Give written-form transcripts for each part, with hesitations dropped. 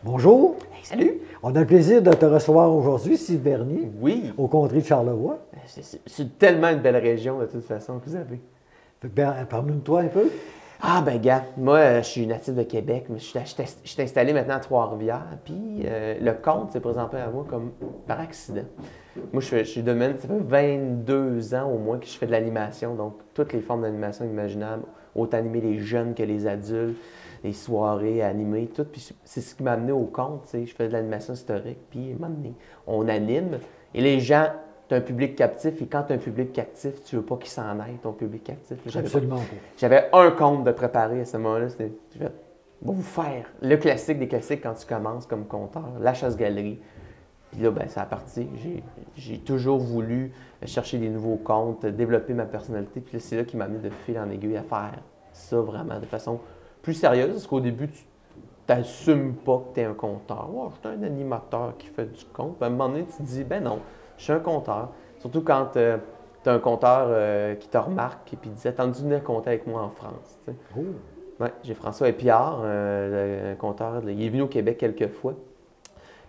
Bonjour. Hey, salut! On a le plaisir de te recevoir aujourd'hui, Steve Bernier, Oui, au contrée de Charlevoix. c'est tellement une belle région de toute façon que vous avez. Fait que, parle-nous de toi un peu. Ah ben gars, moi je suis natif de Québec, mais je suis installé maintenant à Trois-Rivières, puis le compte s'est présenté à moi comme par accident. Moi je suis domaine, ça fait 22 ans au moins que je fais de l'animation, donc toutes les formes d'animation imaginables, autant animer les jeunes que les adultes, les soirées animées, tout. Puis c'est ce qui m'a amené au compte, tu sais, je fais de l'animation historique, puis m'a amené. On anime, et les gens, tu as un public captif, et quand tu as un public captif, tu veux pas qu'il s'en aille, ton public captif. Absolument pas. J'avais un compte de préparer à ce moment-là. C'était, je vais vous faire le classique des classiques quand tu commences comme conteur, la chasse-galerie. Puis là, ben, ça a parti. J'ai toujours voulu chercher des nouveaux comptes, développer ma personnalité. Puis là, c'est là qui m'a amené de fil en aiguille à faire ça vraiment de façon plus sérieuse. Parce qu'au début, tu t'assumes pas que tu es un conteur. Oh, je suis un animateur qui fait du compte. Puis à un moment donné, tu te dis, ben non, je suis un conteur. Surtout quand tu as un conteur qui te remarque et puis dit, attends-tu venir compter avec moi en France? Tu sais. Oh. Ouais, j'ai François Épillard, un conteur. Il est venu au Québec quelques fois.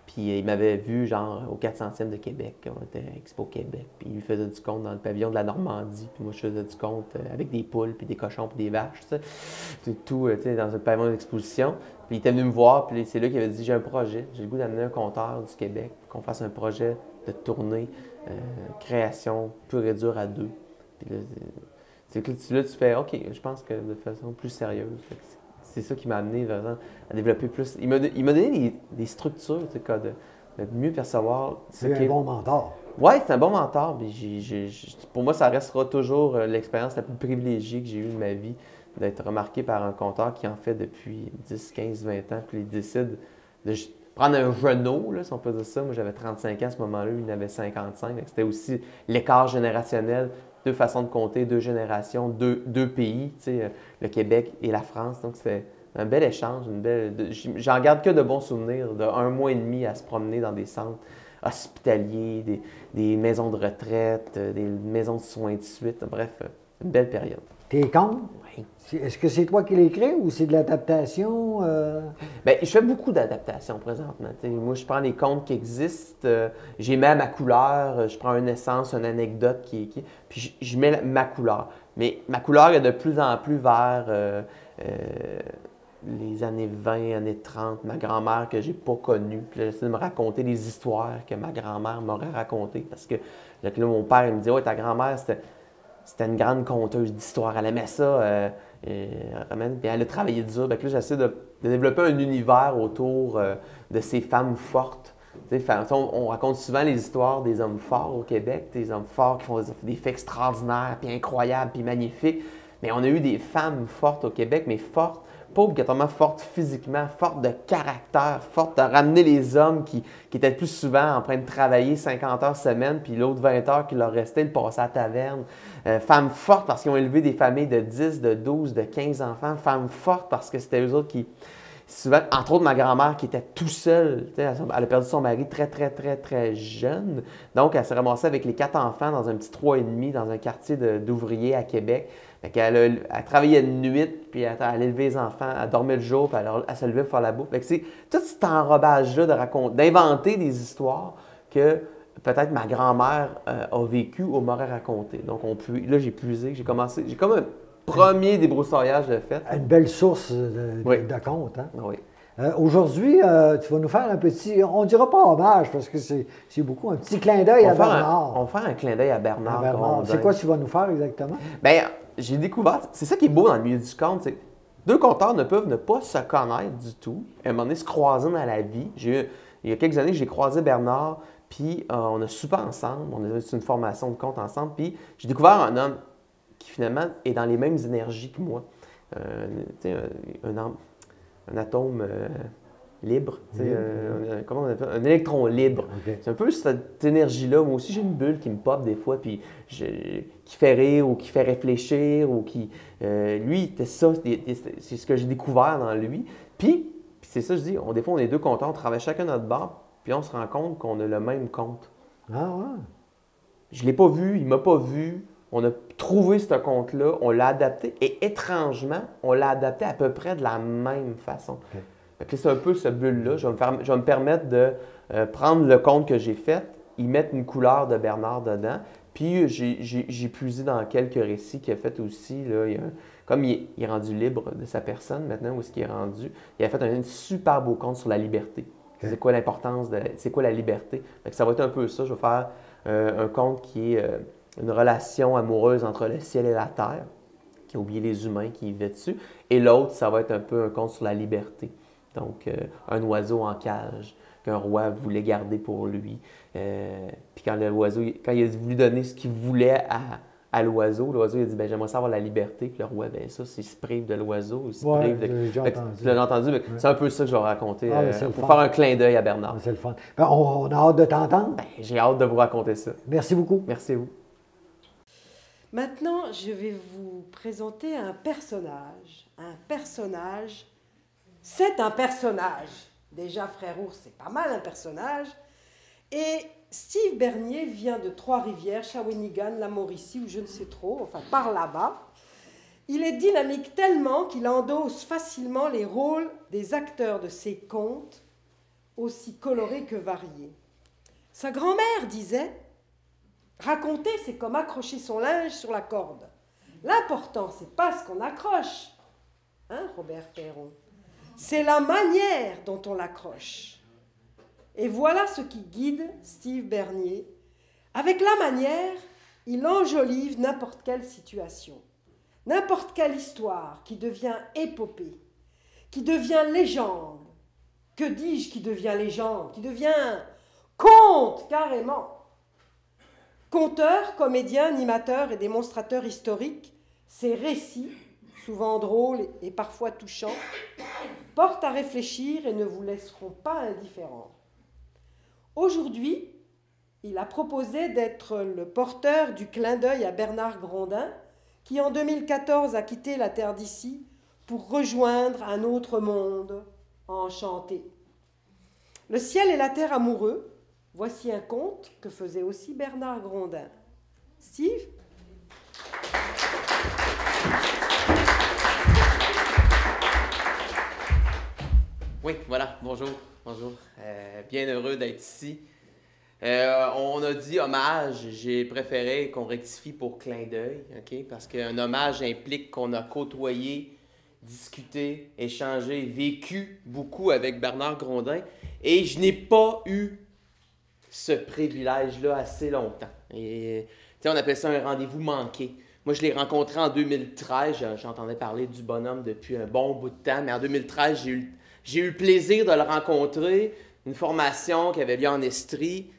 Puis il m'avait vu, genre, au 400e de Québec, quand on était à Expo Québec. Puis il faisait du compte dans le pavillon de la Normandie. Puis moi, je faisais du compte avec des poules, puis des cochons, puis des vaches, tu sais. Tout, tu sais, dans un pavillon d'exposition. Puis il était venu me voir, puis c'est là qu'il avait dit, j'ai un projet. J'ai le goût d'amener un conteur du Québec, qu'on fasse un projet de tournée, création pure et dure à deux. Puis là, c'est que là, tu fais, OK, je pense que de façon plus sérieuse. C'est ça qui m'a amené vraiment à développer plus. Il m'a donné des structures, tu sais, de mieux percevoir. C'est un bon mentor. Oui, c'est un bon mentor. Puis pour moi, ça restera toujours l'expérience la plus privilégiée que j'ai eue de ma vie, d'être remarqué par un conteur qui en fait depuis 10, 15, 20 ans, puis il décide de prendre un genou, là, si on peut dire ça. Moi, j'avais 35 ans à ce moment-là, lui, il en avait 55. C'était aussi l'écart générationnel, deux façons de compter, deux générations, deux pays, tu sais, le Québec et la France. Donc, c'était un bel échange, j'en garde que de bons souvenirs, de 1 mois et demi à se promener dans des centres hospitaliers, des maisons de retraite, des maisons de soins de suite. Bref, une belle période. Tes contes, Oui. est-ce que c'est toi qui l'écris ou c'est de l'adaptation? Bien, je fais beaucoup d'adaptations présentement. T'sais, moi, je prends les contes qui existent, j'y mets ma couleur, je prends une essence, une anecdote puis je mets ma couleur. Mais ma couleur est de plus en plus vers les années 20, années 30, ma grand-mère que j'ai pas connue. Puis là, j'essaie de me raconter des histoires que ma grand-mère m'aurait racontées. Parce que là, mon père, il me dit, ouais, ta grand-mère, c'était une grande conteuse d'histoires. Elle aimait ça. Puis elle a travaillé dur. Donc là, j'essaie de développer un univers autour de ces femmes fortes. On raconte souvent les histoires des hommes forts au Québec, des hommes forts qui font des faits extraordinaires, puis incroyables, puis magnifiques. Mais on a eu des femmes fortes au Québec, mais fortes, pas obligatoirement fortes physiquement, fortes de caractère, fortes de ramener les hommes qui étaient plus souvent en train de travailler 50 heures semaine, puis l'autre 20 heures qui leur restait, le passer à la taverne. Femmes fortes parce qu'ils ont élevé des familles de 10, de 12, de 15 enfants. Femmes fortes parce que c'était eux autres qui, souvent, entre autres ma grand-mère qui était tout seule, elle a perdu son mari très, très, très, très jeune. Donc, elle s'est ramassée avec les 4 enfants dans un petit 3,5 dans un quartier d'ouvriers à Québec. Elle travaillait de nuit, puis elle élevait les enfants, elle dormait le jour, puis elle se levait pour faire la bouffe. C'est tout cet enrobage-là d'inventer des histoires que peut-être ma grand-mère a vécu ou m'aurait raconté. Donc, là, j'ai puisé, j'ai comme un premier débroussaillage de fait. Une belle source Oui. de contes. Hein? Oui. Aujourd'hui, tu vas nous faire un petit, on ne dira pas hommage parce que c'est beaucoup, un petit clin d'œil à Bernard. On va faire un clin d'œil à Bernard. C'est quoi tu vas nous faire exactement? Bien, j'ai découvert, c'est ça qui est beau dans le milieu du conte, c'est que deux conteurs ne peuvent ne pas se connaître du tout, à un moment donné se croiser dans la vie. Il y a quelques années, j'ai croisé Bernard, puis on a soupé ensemble, on a eu une formation de conte ensemble, puis j'ai découvert un homme qui finalement est dans les mêmes énergies que moi. Un atome libre, comment on appelle un électron libre. Okay. C'est un peu cette énergie-là. Moi aussi, j'ai une bulle qui me pop des fois, puis qui fait rire ou qui fait réfléchir, ou qui. Lui, c'est ça, c'est ce que j'ai découvert dans lui. Puis c'est ça, je dis, des fois, on est deux contents, on travaille chacun notre bord, puis on se rend compte qu'on a le même compte. Ah ouais? Je ne l'ai pas vu, il ne m'a pas vu. On a trouvé ce compte-là, on l'a adapté et étrangement, on l'a adapté à peu près de la même façon. Okay. Fait que c'est un peu ce bulle-là. Je vais me permettre de prendre le conte que j'ai fait, y mettre une couleur de Bernard dedans. Puis j'ai puisé dans quelques récits qu'il a fait aussi. Là, comme il est rendu libre de sa personne maintenant, où est-ce qu'il est rendu, il a fait un super beau conte sur la liberté. Okay. C'est quoi l'importance c'est quoi la liberté? Fait que ça va être un peu ça. Je vais faire un conte qui est une relation amoureuse entre le ciel et la terre, qui a oublié les humains qui y vivaient dessus. Et l'autre, ça va être un peu un conte sur la liberté. Donc, un oiseau en cage qu'un roi voulait garder pour lui. Puis quand l'oiseau, quand il a voulu donner ce qu'il voulait à l'oiseau, l'oiseau il a dit ben, j'aimerais ça avoir la liberté. Puis le roi, ben ça, il se prive de l'oiseau. Il se prive de. Tu l'as entendu, mais c'est un peu ça que je vais raconter pour faire un clin d'œil à Bernard. C'est le fun. Ben, on a hâte de t'entendre. Ben, j'ai hâte de vous raconter ça. Merci beaucoup. Merci à vous. Maintenant, je vais vous présenter un personnage. Un personnage. C'est un personnage. Déjà, Frère Ours, c'est pas mal un personnage. Et Steve Bernier vient de Trois-Rivières, Shawinigan, la Mauricie, ou je ne sais trop, enfin par là-bas. Il est dynamique tellement qu'il endosse facilement les rôles des acteurs de ses contes, aussi colorés que variés. Sa grand-mère disait « Raconter, c'est comme accrocher son linge sur la corde. L'important, c'est pas ce qu'on accroche. » Hein, Robert Perron? C'est la manière dont on l'accroche. Et voilà ce qui guide Steve Bernier. Avec la manière, il enjolive n'importe quelle situation, n'importe quelle histoire qui devient épopée, qui devient légende. Que dis-je qui devient légende? Qui devient conte, carrément. Conteur, comédien, animateur et démonstrateur historique, ses récits, souvent drôles et parfois touchants, portent à réfléchir et ne vous laisseront pas indifférents. Aujourd'hui, il a proposé d'être le porteur du clin d'œil à Bernard Grondin, qui en 2014 a quitté la terre d'ici pour rejoindre un autre monde enchanté. Le ciel et la terre amoureux, voici un conte que faisait aussi Bernard Grondin. Steve ? Oui, voilà, bonjour. Bonjour. Bien heureux d'être ici. On a dit hommage, j'ai préféré qu'on rectifie pour clin d'œil, OK? Parce qu'un hommage implique qu'on a côtoyé, discuté, échangé, vécu beaucoup avec Bernard Grondin et je n'ai pas eu ce privilège-là assez longtemps. Et, on appelle ça un rendez-vous manqué. Moi, je l'ai rencontré en 2013, j'entendais parler du bonhomme depuis un bon bout de temps, mais en 2013, j'ai eu le plaisir de le rencontrer, une formation qui avait lieu en Estrie.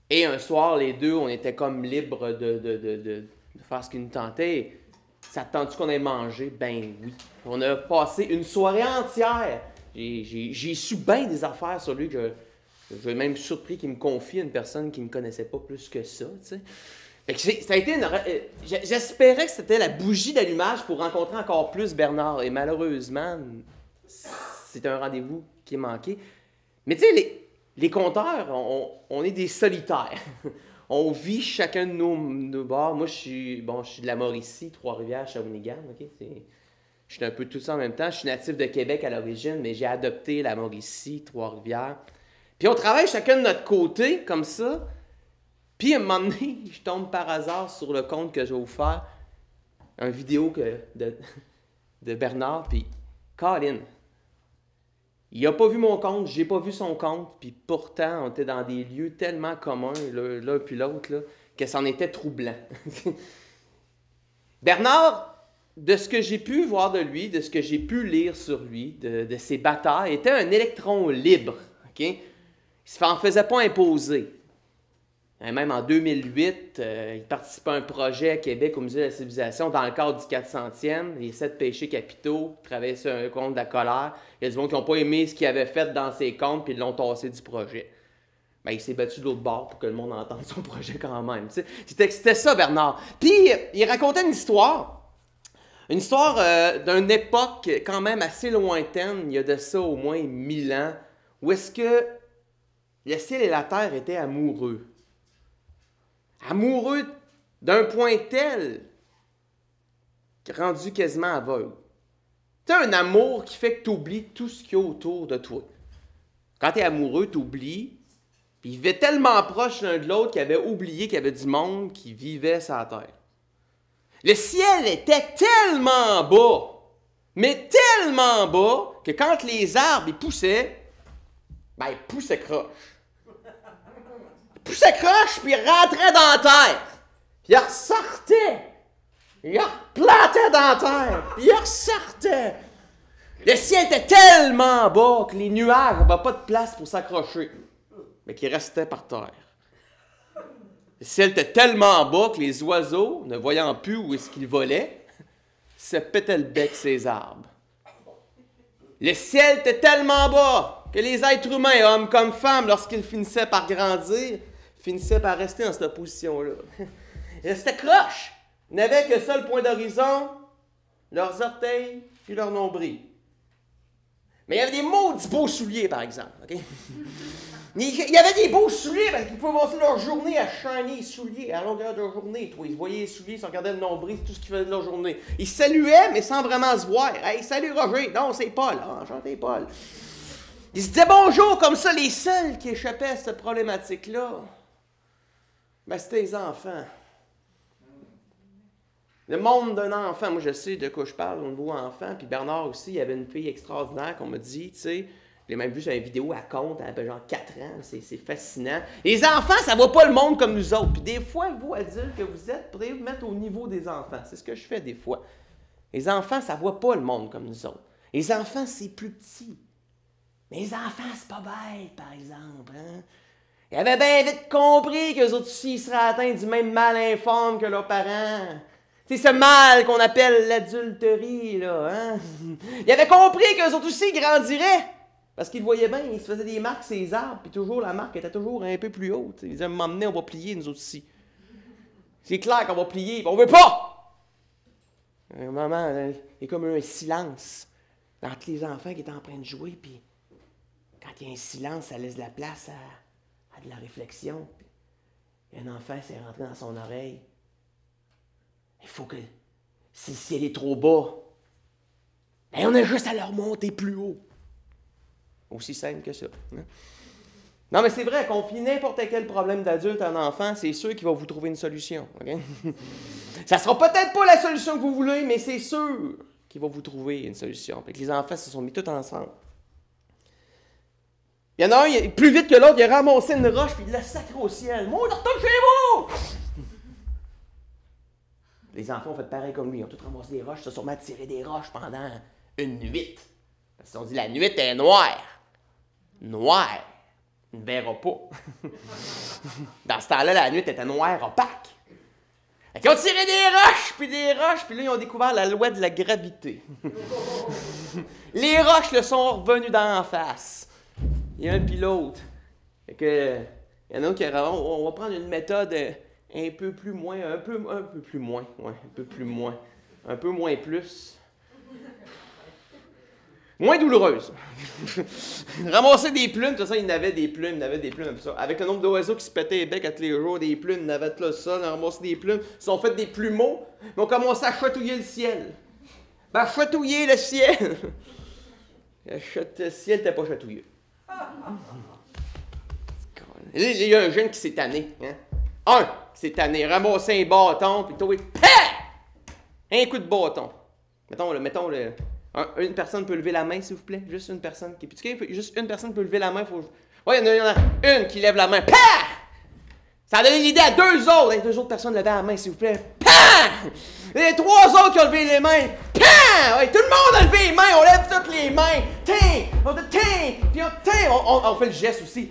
Et un soir, les deux, on était comme libres de faire ce qui nous tentait. Ça te tente-tu qu'on aille manger? Ben oui. On a passé une soirée entière. J'ai su bien des affaires sur lui que j'ai même surpris qu'il me confie à une personne qui ne me connaissait pas plus que ça. T'sais. Fait que ça a été j'espérais que c'était la bougie d'allumage pour rencontrer encore plus Bernard. Et malheureusement, c'est un rendez-vous qui est manqué. Mais tu sais, les conteurs, on est des solitaires. On vit chacun de nos bords. Moi, je suis de la Mauricie, Trois-Rivières, Shawinigan. Okay? Je suis un peu tout ça en même temps. Je suis natif de Québec à l'origine, mais j'ai adopté la Mauricie, Trois-Rivières. Puis on travaille chacun de notre côté, comme ça. Puis à un moment donné, je tombe par hasard sur le compte que je vais vous faire. Une vidéo de Bernard, puis Colin. Il n'a pas vu mon compte, j'ai pas vu son compte, puis pourtant, on était dans des lieux tellement communs, l'un puis l'autre, là, que c'en était troublant. Bernard, de ce que j'ai pu voir de lui, de ce que j'ai pu lire sur lui, de ses batailles, était un électron libre. Okay? Il ne s'en faisait pas imposer. Et même en 2008, il participait à un projet à Québec au Musée de la Civilisation dans le cadre du 400e, les 7 péchés capitaux, il travaillait sur un compte de la colère. Il y a des gens qui n'ont pas aimé ce qu'il avait fait dans ses comptes puis ils l'ont tassé du projet. Ben, il s'est battu de l'autre bord pour que le monde entende son projet quand même. C'était ça, Bernard. Puis, il racontait une histoire d'une époque quand même assez lointaine, il y a de ça au moins 1000 ans, où est-ce que le ciel et la terre étaient amoureux. Amoureux d'un point tel rendu quasiment aveugle. C'est un amour qui fait que tu oublies tout ce qu'il y a autour de toi. Quand tu es amoureux, tu oublies. Puis ils vivaient tellement proches l'un de l'autre qu'ils avaient oublié qu'il y avait du monde qui vivait sur la terre. Le ciel était tellement bas, mais tellement bas, que quand les arbres ils poussaient, ben ils poussaient croche. Ils poussaient croche, puis ils rentraient dans la terre. Puis ils ressortaient. Ils replantaient dans la terre, puis ils ressortaient. Le ciel était tellement bas que les nuages n'avaient pas de place pour s'accrocher, mais qu'ils restaient par terre. Le ciel était tellement bas que les oiseaux, ne voyant plus où est-ce qu'ils volaient, se pétaient le bec ces arbres. Le ciel était tellement bas que les êtres humains, hommes comme femmes, lorsqu'ils finissaient par grandir, finissaient par rester dans cette position-là. Ils restaient croches. Ils n'avaient que seul point d'horizon, leurs orteils et leur nombril. Mais il y avait des maudits beaux souliers, par exemple. Okay? Il y avait des beaux souliers parce qu'ils pouvaient passer leur journée à chaîner les souliers à la longueur de leur journée. Ils voyaient les souliers, ils regardaient le nombril, c'est tout ce qu'ils faisaient de leur journée. Ils saluaient, mais sans vraiment se voir. Hey, salut Roger! Non, c'est Paul. Ah, enchanté Paul. Ils se disaient bonjour comme ça. Les seuls qui échappaient à cette problématique-là, ben, c'était les enfants. Le monde d'un enfant, moi je sais de quoi je parle au niveau enfant, puis Bernard aussi, il y avait une fille extraordinaire qu'on m'a dit, tu sais, j'ai même vu sur une vidéo, elle compte, elle avait genre 4 ans, c'est fascinant. Les enfants, ça ne voit pas le monde comme nous autres, puis des fois, vous, adultes que vous êtes, pourriez vous mettre au niveau des enfants, c'est ce que je fais des fois. Les enfants, ça ne voit pas le monde comme nous autres. Les enfants, c'est plus petit. Mais les enfants, c'est pas bête, par exemple, hein? Ils avaient bien vite compris qu'eux autres aussi, ils seraient atteints du même mal informe que leurs parents. C'est ce mal qu'on appelle l'adultérie, là, hein? Ils avaient compris qu'eux autres aussi grandiraient. Parce qu'ils voyaient bien, ils se faisaient des marques sur les arbres, puis toujours la marque était toujours un peu plus haute. Ils disaient, m'emmener, on va plier, nous autres aussi. C'est clair qu'on va plier, puis on veut pas! À un moment, il y a comme un silence entre les enfants qui étaient en train de jouer, puis quand il y a un silence, ça laisse de la place à de la réflexion. Puis un enfant s'est rentré dans son oreille. Il faut que, si le ciel est trop bas, ben on a juste à le remonter plus haut. Aussi simple que ça. Hein? Non, mais c'est vrai, confier n'importe quel problème d'adulte à un enfant, c'est sûr qu'il va vous trouver une solution. Okay? Ça sera peut-être pas la solution que vous voulez, mais c'est sûr qu'il va vous trouver une solution. Fait que les enfants se sont mis tous ensemble. Il y en a un, plus vite que l'autre, il a ramassé une roche puis il l'a sacré au ciel. Moi, je retourne chez vous! Les enfants ont fait pareil comme lui. Ils ont tous ramassé des roches, se sont mis à tirer des roches pendant une nuit. Parce qu'ils ont dit la nuit est noire. Noire. On ne verra pas. Dans ce temps-là, la nuit était noire, opaque. Ils ont tiré des roches, puis là, ils ont découvert la loi de la gravité. Les roches le sont revenues d'en face. Il y a un puis l'autre. Il y en a un qui a on va prendre une méthode un peu plus moins plus. Moins douloureuse. Ramasser des plumes, de toute façon, il y en avait des plumes, comme ça. Avec le nombre d'oiseaux qui se pétaient les becs à tous les jours, des plumes, il y en avait là ça, on a ramassé des plumes, ils sont fait des plumeaux, ils ont commencé à chatouiller le ciel. Ben, chatouiller le ciel! Le ciel n'était pas chatouilleux. Il y a un jeune qui s'est tanné. Hein? Qui s'est tanné, ramasser un bâton, puis toi, un coup de bâton. Mettons, une personne peut lever la main, s'il vous plaît. Juste une personne. Juste une personne peut lever la main. Oui, il y en a une qui lève la main. Pah! Ça a donné l'idée à 2 autres. Deux autres personnes levaient la main, s'il vous plaît. Pah! Les 3 autres qui ont levé les mains. Pah! Ouais, tout le monde a levé les mains. On lève toutes les mains. Puis on fait le geste aussi.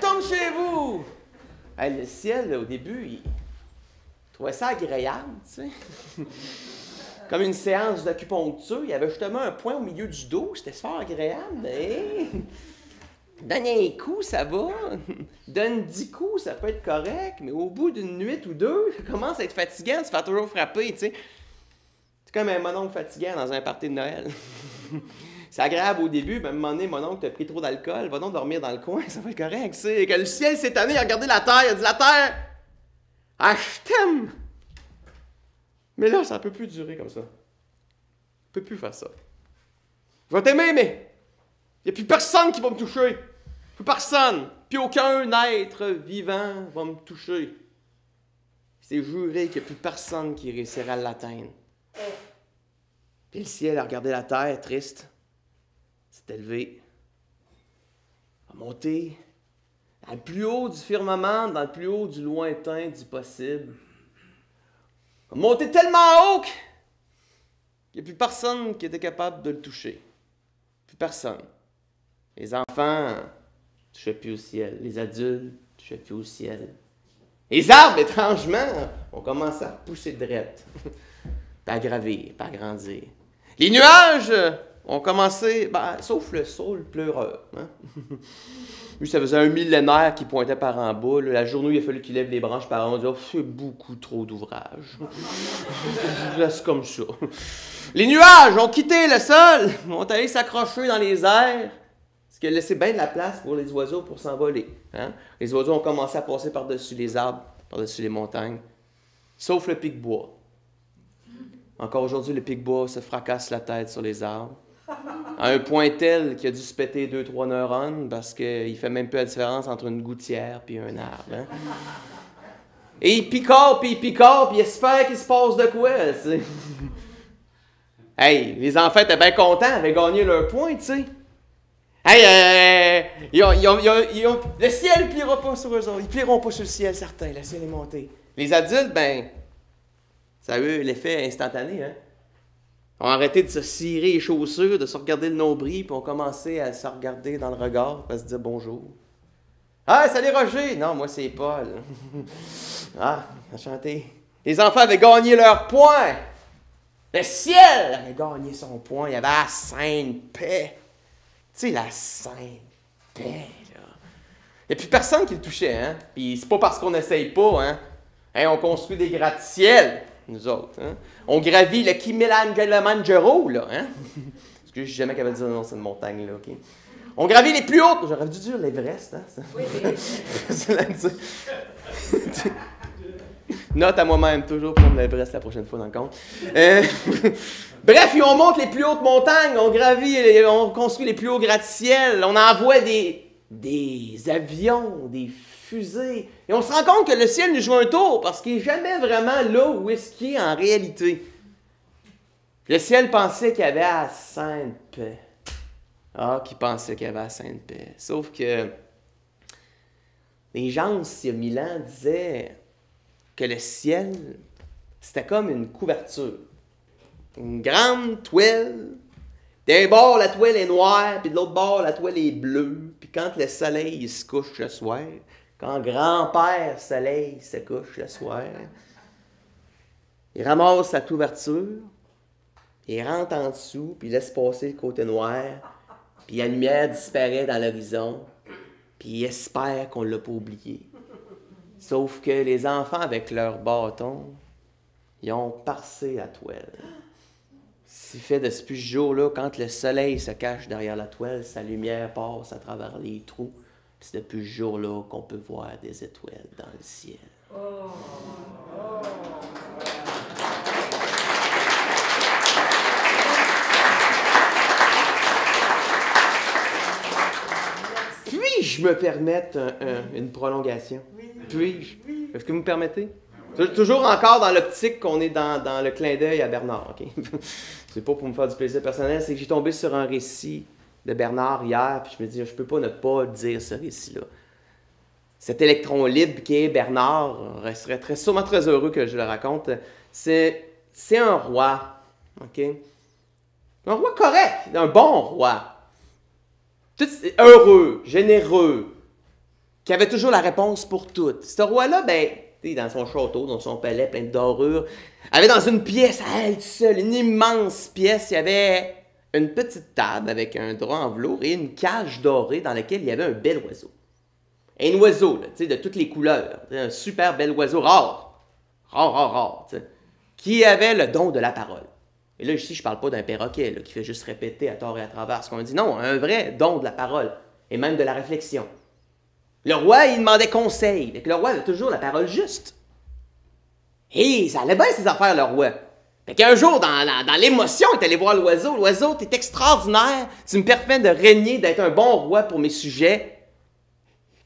Retourne chez vous. Hey, le ciel, là, au début, il trouvait ça agréable, tu sais. Comme une séance d'acupuncture, il y avait justement un point au milieu du dos, c'était super agréable. Hey. Donne un coup, ça va. Donne 10 coups, ça peut être correct, mais au bout d'une nuit ou 2, ça commence à être fatigant, tu te fais toujours frapper, tu sais. C'est comme un mononcle fatigant dans un party de Noël. C'est agréable au début, mais à un moment donné, mononcle, t'as pris trop d'alcool, va donc dormir dans le coin, ça va être correct, tu sais. Que le ciel cette année, il a regardé la terre, il a dit la terre, ah, je t'aime! Mais là, ça ne peut plus durer comme ça. Je peux plus faire ça. Je vais t'aimer, mais il n'y a plus personne qui va me toucher. Plus personne. Puis aucun être vivant va me toucher. C'est juré qu'il n'y a plus personne qui réussira à l'atteindre. Puis le ciel a regardé la terre, triste. S'est élevé. A monté dans le plus haut du firmament, dans le plus haut du lointain du possible. A monté tellement haut qu'il n'y a plus personne qui était capable de le toucher. Plus personne. Les enfants ne touchaient plus au ciel. Les adultes ne touchaient plus au ciel. Les arbres, étrangement, ont commencé à pousser de drette, puis à gravir, puis à grandir. Les nuages ont commencé, sauf le saule pleureur. Hein? Lui, ça faisait un millénaire qu'il pointait par en bas. Là. La journée où il a fallu qu'il lève les branches par en haut, on dit c'est beaucoup trop d'ouvrage. Je laisse comme ça. Les nuages ont quitté le sol, ont allé s'accrocher dans les airs, ce qui a laissé bien de la place pour les oiseaux pour s'envoler. Hein? Les oiseaux ont commencé à passer par-dessus les arbres, par-dessus les montagnes, sauf le pic-bois. Encore aujourd'hui, le pic-bois se fracasse la tête sur les arbres, à un point tel qu'il a dû se péter 2-3 neurones parce qu'il fait même peu la différence entre une gouttière et un arbre. Hein? Et il picore, puis il espère qu'il se passe de quoi, tu sais. Hey, les enfants étaient bien contents, avaient gagné leur point, tu sais. Hey, le ciel ne pliera pas sur eux autres. Ils ne plieront pas sur le ciel, certains. Le ciel est monté. Les adultes, ça a eu l'effet instantané, hein. Ont arrêté de se cirer les chaussures, de se regarder le nombril, puis ont commencé à se regarder dans le regard, à se dire bonjour. Ah, salut Roger! Non, moi c'est Paul. Ah, enchanté. Les enfants avaient gagné leur point. Le ciel avait gagné son point. Il y avait la sainte paix. Tu sais, la sainte paix, là. Il n'y a plus personne qui le touchait, hein. Puis c'est pas parce qu'on n'essaye pas, hein. Hey, on construit des gratte-ciels, nous autres, hein. On gravit le Kilimanjaro, là, hein. Parce que je sais jamais qu'elle va dire non, c'est une montagne, là, OK. On gravit les plus hautes. J'aurais dû dire l'Everest, hein. Oui. Note à moi-même, toujours prendre l'Everest la prochaine fois dans le compte. Bref, on monte les plus hautes montagnes, on gravit, on construit les plus hauts gratte-ciels, on envoie des avions, des fusées. Et on se rend compte que le ciel nous joue un tour parce qu'il n'est jamais vraiment là où est-ce qu'il est en réalité. Le ciel pensait qu'il y avait la sainte paix. Ah, qui pensait qu'il y avait la sainte paix. Sauf que les gens, il y a 1000 ans, disaient que le ciel, c'était comme une couverture. Une grande toile. D'un bord, la toile est noire, puis de l'autre bord, la toile est bleue. Puis quand le soleil il se couche le soir, quand grand-père soleil se couche le soir, il ramasse sa couverture, il rentre en dessous, puis il laisse passer le côté noir, puis la lumière disparaît dans l'horizon, puis il espère qu'on ne l'a pas oublié. Sauf que les enfants, avec leurs bâtons, ils ont parcé la toile. Ce fait de ce jour-là, quand le soleil se cache derrière la toile, sa lumière passe à travers les trous. Puis c'est depuis ce jour-là qu'on peut voir des étoiles dans le ciel. Puis-je me permettre une prolongation? Puis-je? Est-ce que vous me permettez? Toujours encore dans l'optique qu'on est dans le clin d'œil à Bernard, OK? C'est pas pour me faire du plaisir personnel, c'est que j'ai tombé sur un récit de Bernard hier, puis je me dis, je peux pas ne pas dire ce récit-là. Cet électron libre qui est Bernard serait sûrement très heureux que je le raconte. C'est un roi, OK? Un roi correct, un bon roi. Heureux, généreux, qui avait toujours la réponse pour tout. Ce roi-là, dans son château, dans son palais plein de dorures, avait dans une pièce, à elle seule, une immense pièce, il y avait une petite table avec un drap en velours et une cage dorée dans laquelle il y avait un bel oiseau. Un oiseau, là, de toutes les couleurs, un super bel oiseau rare, qui avait le don de la parole. Et là, ici, je ne parle pas d'un perroquet là, qui fait juste répéter à tort et à travers ce qu'on dit. Non, un vrai don de la parole et même de la réflexion. Le roi, il demandait conseil. Et le roi avait toujours la parole juste. Et ça allait bien, ses affaires, le roi. Fait qu'un jour, dans l'émotion, il est allé voir l'oiseau. L'oiseau, t'es extraordinaire. Tu me permets de régner, d'être un bon roi pour mes sujets.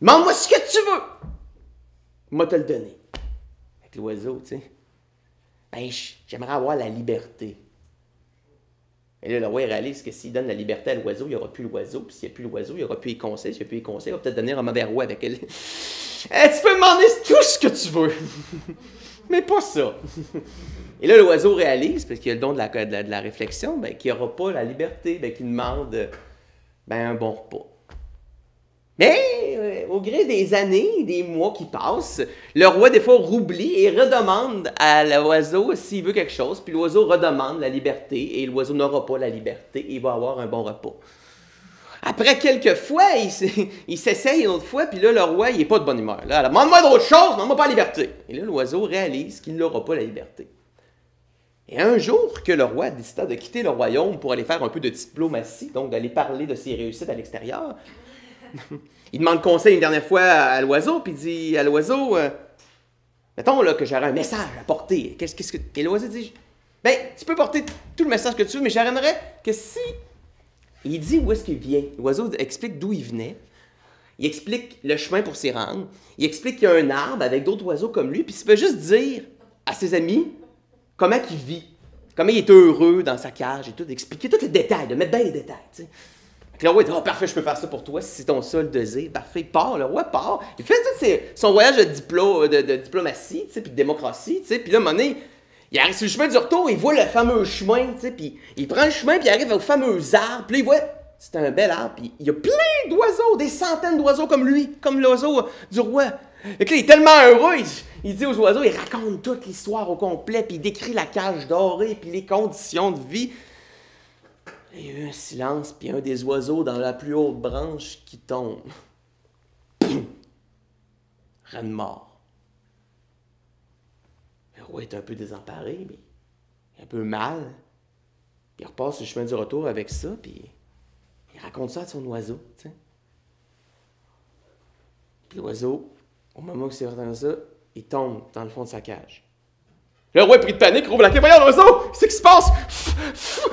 Demande-moi ce que tu veux. Moi te le donner. Avec l'oiseau, tu sais. Ben, j'aimerais avoir la liberté. Et là, le roi réalise que s'il donne la liberté à l'oiseau, il n'y aura plus l'oiseau. Puis s'il n'y a plus l'oiseau, il n'y aura plus les conseils. S'il n'y a plus les conseils, il va peut-être devenir un mauvais roi avec elle. Tu peux me demander tout ce que tu veux. Mais pas ça. Et là, l'oiseau réalise, parce qu'il a le don de la réflexion, ben, qu'il n'aura pas la liberté, ben, qu'il demande un bon repas. Mais au gré des années, des mois qui passent, le roi, des fois, roublie et redemande à l'oiseau s'il veut quelque chose. Puis l'oiseau redemande la liberté et l'oiseau n'aura pas la liberté et il va avoir un bon repas. Après quelques fois, il s'essaye une autre fois, puis là, le roi, il n'est pas de bonne humeur. Là, demande-moi d'autre chose, demande-moi pas la liberté. Et là, l'oiseau réalise qu'il n'aura pas la liberté. Et un jour que le roi décida de quitter le royaume pour aller faire un peu de diplomatie, donc d'aller parler de ses réussites à l'extérieur, il demande conseil une dernière fois à l'oiseau, puis il dit à l'oiseau, mettons là, que j'aurais un message à porter. Et l'oiseau dit, ben, tu peux porter tout le message que tu veux, mais j'aimerais que si... Il dit où est-ce qu'il vient. L'oiseau explique d'où il venait. Il explique le chemin pour s'y rendre. Il explique qu'il y a un arbre avec d'autres oiseaux comme lui, puis il veut juste dire à ses amis comment il vit, comment il est heureux dans sa cage et tout, expliquer tous les détails, de mettre bien les détails, tu sais. Le roi dit, oh parfait, je peux faire ça pour toi, si c'est ton seul désir, parfait, il part, le roi part, il fait tout son voyage de diplomatie, tu sais, puis de démocratie, tu sais, puis là, à un moment donné, il arrive sur le chemin du retour, il voit le fameux chemin, tu sais, puis il prend le chemin, puis il arrive au fameux arbre, puis là, il voit, c'est un bel arbre, puis il y a plein d'oiseaux, des centaines d'oiseaux comme lui, comme l'oiseau du roi. Et là, il est tellement heureux, il dit aux oiseaux, il raconte toute l'histoire au complet, puis il décrit la cage dorée, puis les conditions de vie. Il y a eu un silence, puis un des oiseaux dans la plus haute branche qui tombe. Reine mort. Le roi est un peu désemparé, mais il est un peu mal. Puis il repart sur le chemin du retour avec ça, puis il raconte ça à son oiseau, tu sais. Puis l'oiseau, au moment où il s'est entendu ça, il tombe dans le fond de sa cage. Le roi est pris de panique, rouvre la cage. Voyons, l'oiseau, qu'est-ce qui se passe?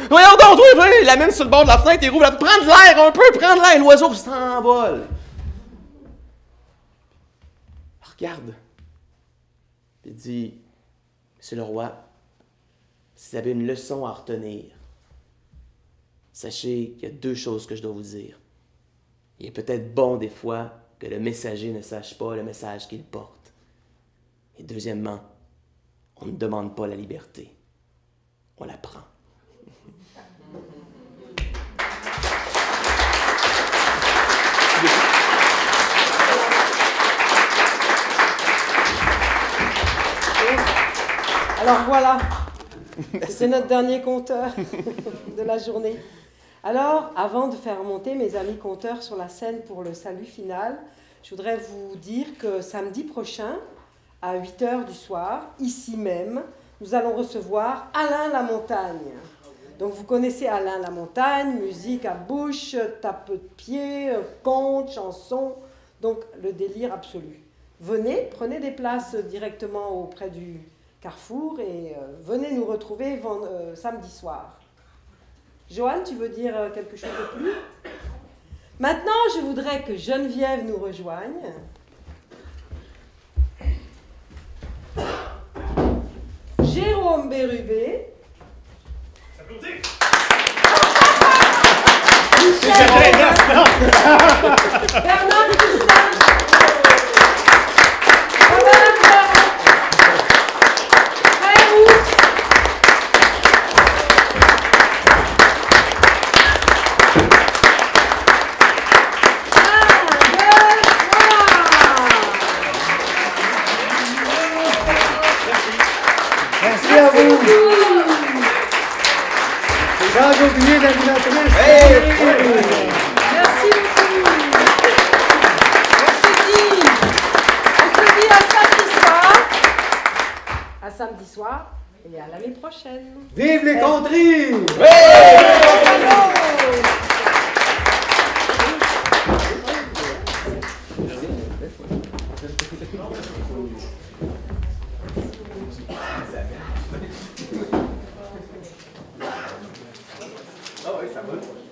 Voyons donc, toi, il l'amène sur le bord de la fenêtre, il rouvre la... Prends de l'air un peu, prends de l'air. L'oiseau s'envole. Regarde. Il dit, Monsieur le roi, si vous avez une leçon à retenir, sachez qu'il y a deux choses que je dois vous dire. Il est peut-être bon des fois que le messager ne sache pas le message qu'il porte. Et deuxièmement, on ne demande pas la liberté, on la prend. Alors voilà, c'est notre dernier conteur de la journée. Alors, avant de faire monter mes amis conteurs sur la scène pour le salut final, je voudrais vous dire que samedi prochain, à 8h du soir, ici même, nous allons recevoir Alain Lamontagne. Donc vous connaissez Alain Lamontagne, musique à bouche, tape de pied, conte, chanson, donc le délire absolu. Venez, prenez des places directement auprès du Carrefour et venez nous retrouver samedi soir. Joanne, tu veux dire quelque chose de plus? Maintenant, je voudrais que Geneviève nous rejoigne. Jérôme Bérubé. Bernard Toussaint. Merci à vous. C'est Jean Aubier, l'animatrice. Merci beaucoup. On se dit à samedi soir et à l'année prochaine. Vive les contrées! Ah oui, ça va.